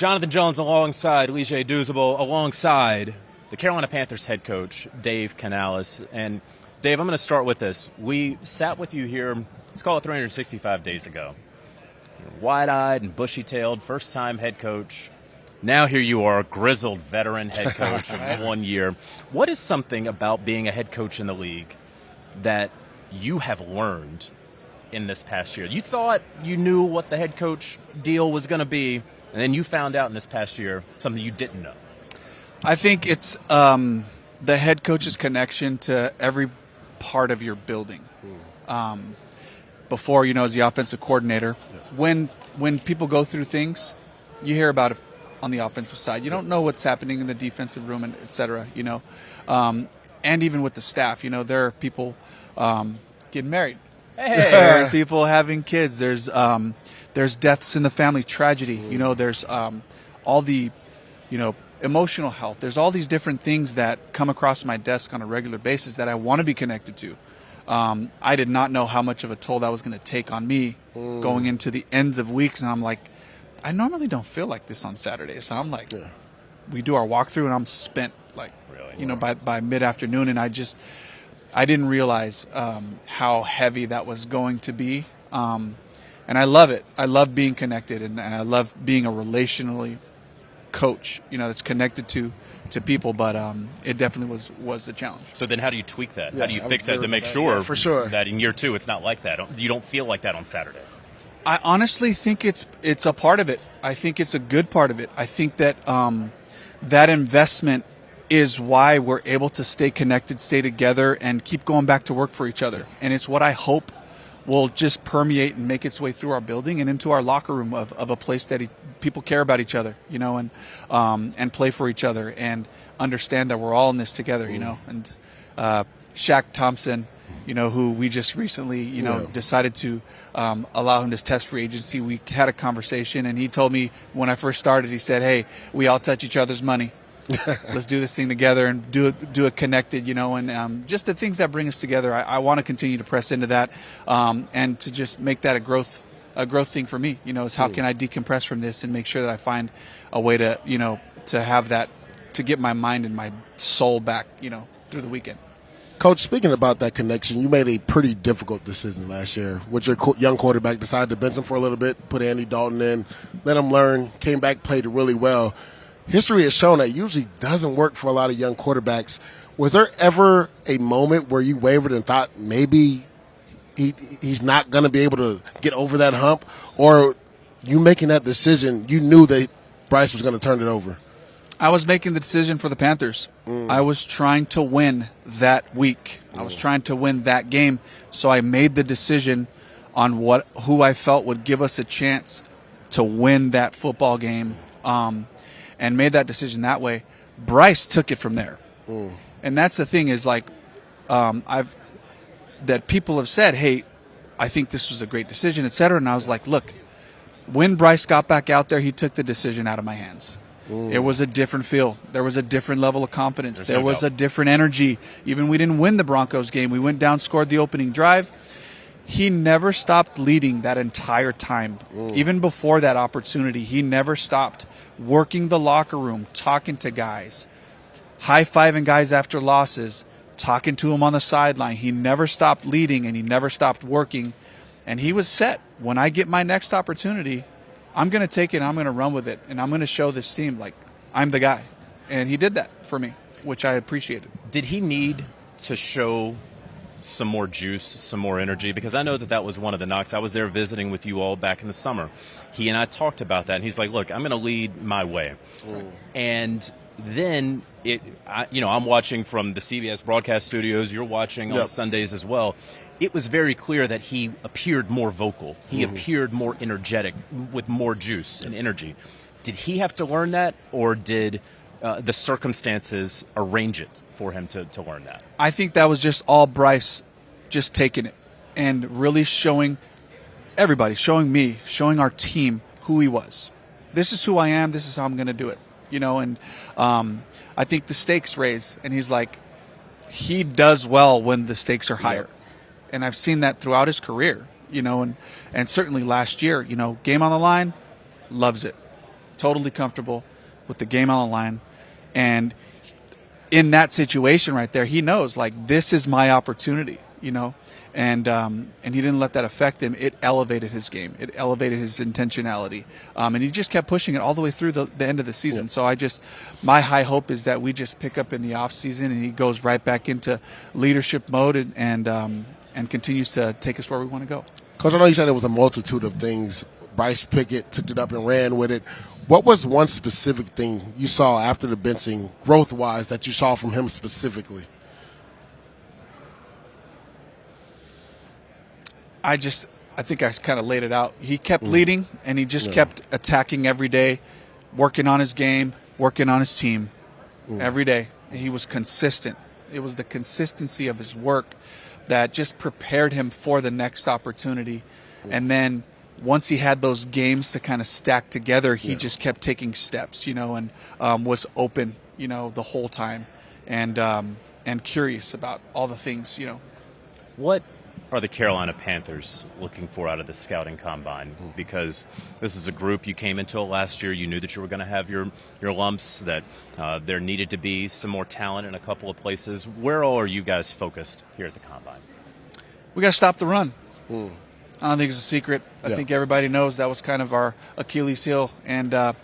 Jonathan Jones alongside Douzable, alongside the Carolina Panthers head coach, Dave Canales. And, Dave, I'm going to start with this. We sat with you here, let's call it 365 days ago. You're wide-eyed and bushy-tailed, first-time head coach. Now here you are, grizzled veteran head coach of 1 year. What is something about being a head coach in the league that you have learned in this past year? You thought you knew what the head coach deal was going to be, and then you found out in this past year something you didn't know. I think it's the head coach's connection to every part of your building. Before, as the offensive coordinator, when people go through things, you hear about it on the offensive side. You don't know what's happening in the defensive room, and et cetera, and even with the staff, there are people getting married. There are people having kids. There's deaths in the family, tragedy. There's all the, emotional health. There's all these different things that come across my desk on a regular basis that I want to be connected to. I did not know how much of a toll that was going to take on me going into the ends of weeks. And I'm like, I normally don't feel like this on Saturdays. So I'm like, we do our walkthrough and I'm spent by mid-afternoon. And I didn't realize how heavy that was going to be. And I love it. I love being connected and I love being a relationally coach, that's connected to people, but it definitely was a challenge. So then how do you tweak that? How do you fix that to make sure, for sure that in year two it's not like that? You don't feel like that on Saturday? I honestly think it's a part of it. I think it's a good part of it. I think that that investment is why we're able to stay connected, stay together, and keep going back to work for each other. And it's what I hope will just permeate and make its way through our building and into our locker room of a place that people care about each other, and play for each other and understand that we're all in this together, And Shaq Thompson, who we just recently, decided to allow him to test free agency. We had a conversation, and he told me when I first started, he said, "Hey, we all touch each other's money. Let's do this thing together and do it connected, and just the things that bring us together." I want to continue to press into that, and to just make that a growth thing for me. Is how can I decompress from this and make sure that I find a way to, to have that, to get my mind and my soul back, through the weekend. Coach, speaking about that connection, you made a pretty difficult decision last year with your young quarterback. Decided to bench him for a little bit, put Andy Dalton in, let him learn, came back, played really well. History has shown that usually doesn't work for a lot of young quarterbacks. Was there ever a moment where you wavered and thought maybe he's not going to be able to get over that hump? Or you making that decision, you knew that Bryce was going to turn it over? I was making the decision for the Panthers. I was trying to win that week. I was trying to win that game. So I made the decision on who I felt would give us a chance to win that football game. And made that decision that way. Bryce took it from there. And that's the thing is that people have said, hey, I think this was a great decision, et cetera. And I was like, look, when Bryce got back out there, he took the decision out of my hands. It was a different feel. There was a different level of confidence. There was a different energy. Even we didn't win the Broncos game. We went down, scored the opening drive. He never stopped leading that entire time. Even before that opportunity, he never stopped working the locker room, talking to guys, high-fiving guys after losses, talking to them on the sideline. He never stopped leading, and he never stopped working. And he was set. When I get my next opportunity, I'm going to take it and I'm going to run with it. And I'm going to show this team, like, I'm the guy. And he did that for me, which I appreciated. Did he need to show some more juice, some more energy? Because I know that was one of the knocks. I was there visiting with you all back in the summer. He and I talked about that, and he's like, look, I'm going to lead my way. And then, I'm watching from the CBS broadcast studios. You're watching on Sundays as well. It was very clear that he appeared more vocal. He appeared more energetic, with more juice and energy. Did he have to learn that, or did the circumstances arrange it for him to learn that? I think that was just all Bryce just taking it and really showing everybody, showing me, showing our team who he was. This is who I am. This is how I'm going to do it. And I think the stakes raise, and he's like, he does well when the stakes are higher. And I've seen that throughout his career, and certainly last year, game on the line, loves it. totally comfortable with the game on the line. And in that situation right there, he knows, like, this is my opportunity, you know. And he didn't let that affect him. It elevated his game. It elevated his intentionality. And he just kept pushing it all the way through the end of the season. Yeah. So my high hope is that we just pick up in the off season and he goes right back into leadership mode and continues to take us where we want to go. Coach, I know you said it was a multitude of things. Bryce Pickett took it up and ran with it. What was one specific thing you saw after the benching, growth-wise, that you saw from him specifically? I think I kind of laid it out. He kept leading, and he just kept attacking every day, working on his game, working on his team every day. And he was consistent. It was the consistency of his work that just prepared him for the next opportunity. And then once he had those games to kind of stack together, he just kept taking steps, you know, and was open, you know, the whole time, and curious about all the things, you know. What are the Carolina Panthers looking for out of the scouting combine? Because this is a group you came into last year. You knew that you were going to have your lumps, that there needed to be some more talent in a couple of places. Where all are you guys focused here at the combine? We got to stop the run. I don't think it's a secret. I think everybody knows that was kind of our Achilles heel. And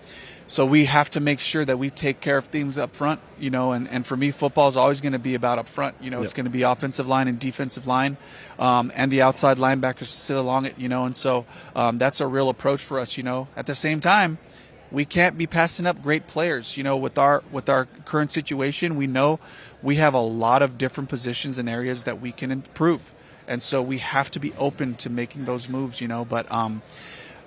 so we have to make sure that we take care of things up front, you know, and for me, football is always going to be about up front. You know, it's going to be offensive line and defensive line, and the outside linebackers to sit along it, you know, and so that's a real approach for us, you know. At the same time, we can't be passing up great players, you know, with our current situation. We know we have a lot of different positions and areas that we can improve. And so we have to be open to making those moves, you know, but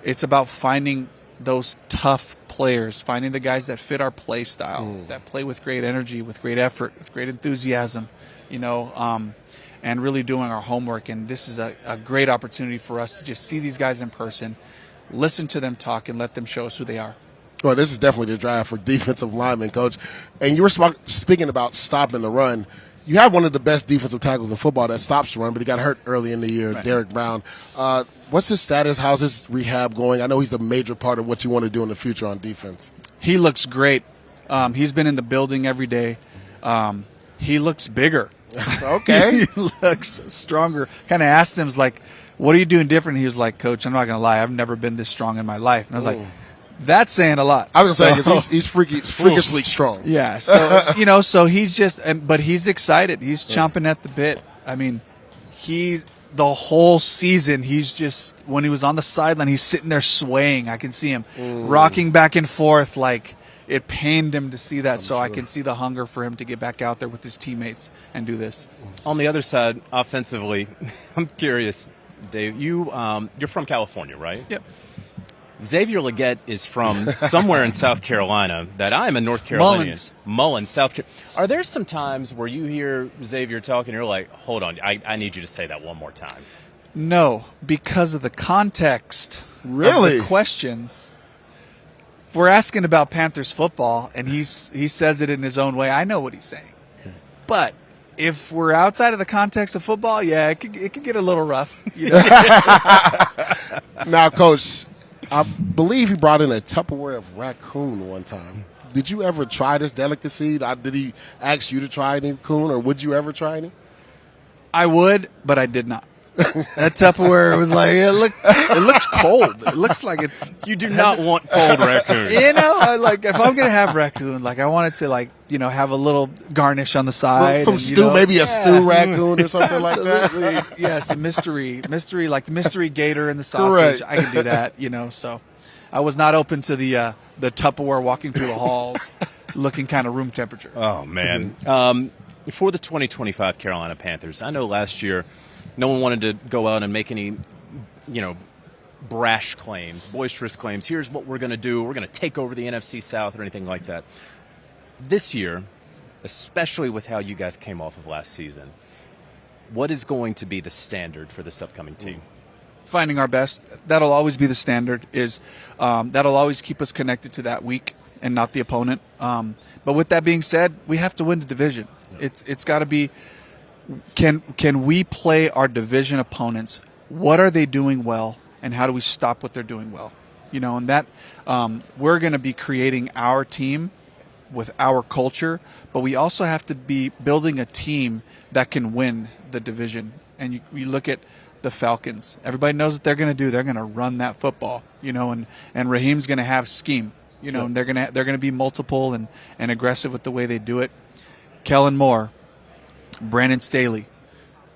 it's about finding those tough players, finding the guys that fit our play style, that play with great energy, with great effort, with great enthusiasm, you know, and really doing our homework. And this is a great opportunity for us to just see these guys in person, listen to them talk, and let them show us who they are. Well, this is definitely the drive for defensive linemen, Coach. And you were speaking about stopping the run. You have one of the best defensive tackles in football that stops the run, but he got hurt early in the year, right. Derek Brown. What's his status? How's his rehab going? I know he's a major part of what you want to do in the future on defense. He looks great. He's been in the building every day. He looks bigger. Okay. He looks stronger. Kind of asked him, like, what are you doing different? He was like, Coach, I'm not going to lie. I've never been this strong in my life. And I was like, that's saying a lot. I was going to say, because he's freakishly strong. Yeah. So, you know, so he's just, but he's excited. He's chomping at the bit. I mean, the whole season, he's just, when he was on the sideline, he's sitting there swaying. I can see him rocking back and forth. Like, it pained him to see that. So sure. I can see the hunger for him to get back out there with his teammates and do this. On the other side, offensively, I'm curious, Dave, you're from California, right? Yep. Xavier Legette is from somewhere in South Carolina that I am a North Carolinian. Mullins, South Carolina. Are there some times where you hear Xavier talking and you're like, hold on, I need you to say that one more time? No, because of the context of the questions. We're asking about Panthers football, and he says it in his own way. I know what he's saying. But if we're outside of the context of football, yeah, it could get a little rough. You know? Now, Coach, I believe he brought in a Tupperware of raccoon one time. Did you ever try this delicacy? Did he ask you to try any raccoon, or would you ever try any? I would, but I did not. That Tupperware was like, it looks cold. It looks like it's. You do not want cold raccoon. You know, like if I'm gonna have raccoon, like I want it to, like, you know, have a little garnish on the side, some stew, maybe a stew raccoon or something like that. Yes, a mystery, like the mystery gator and the sausage. Correct. I can do that, you know. So I was not open to the Tupperware walking through the halls, looking kind of room temperature. Oh man. For the 2025 Carolina Panthers, I know last year no one wanted to go out and make any, you know, brash claims, boisterous claims. Here's what we're going to do. We're going to take over the NFC South or anything like that. This year, especially with how you guys came off of last season, what is going to be the standard for this upcoming team? Finding our best. That'll always be the standard. That'll always keep us connected to that week and not the opponent. But with that being said, we have to win the division. It's got to be. Can we play our division opponents? What are they doing well, and how do we stop what they're doing well? And that we're going to be creating our team with our culture, but we also have to be building a team that can win the division. And you look at the Falcons. Everybody knows what they're going to do. They're going to run that football, and Raheem's going to have scheme, and they're going to be multiple and aggressive with the way they do it. Kellen Moore, Brandon Staley.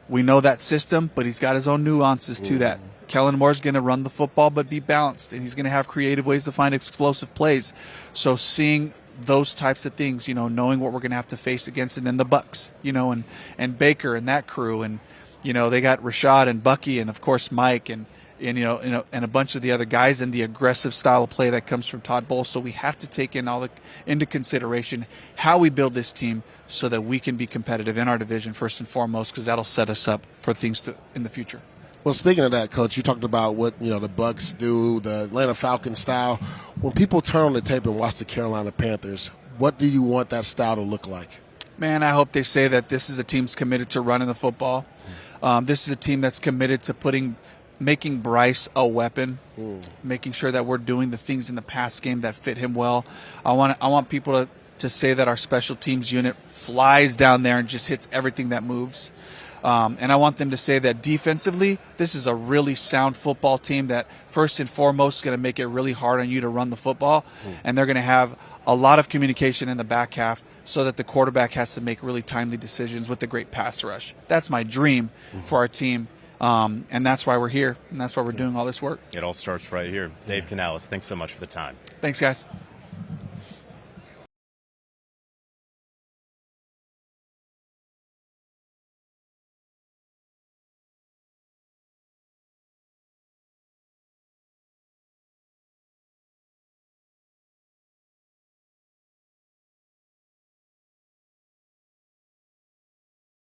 We know that system, but he's got his own nuances to that. Kellen Moore's going to run the football but be balanced, and he's going to have creative ways to find explosive plays. So seeing those types of things, knowing what we're going to have to face against, and then the Bucks, and Baker and that crew, and they got Rashad and Bucky, and of course Mike, and a bunch of the other guys, and the aggressive style of play that comes from Todd Bowles. So we have to take into consideration how we build this team so that we can be competitive in our division first and foremost, because that'll set us up for things in the future. Well, speaking of that, Coach, you talked about what the Bucks do, the Atlanta Falcons style. When people turn on the tape and watch the Carolina Panthers, what do you want that style to look like? Man, I hope they say that this is a team that's committed to running the football. This is a team that's committed to making Bryce a weapon, making sure that we're doing the things in the pass game that fit him well. I want people to say that our special teams unit flies down there and just hits everything that moves. And I want them to say that defensively, this is a really sound football team that first and foremost is going to make it really hard on you to run the football. And they're going to have a lot of communication in the back half so that the quarterback has to make really timely decisions with a great pass rush. That's my dream for our team. And that's why we're here, and that's why we're doing all this work. It all starts right here. Dave Canales, thanks so much for the time. Thanks, guys.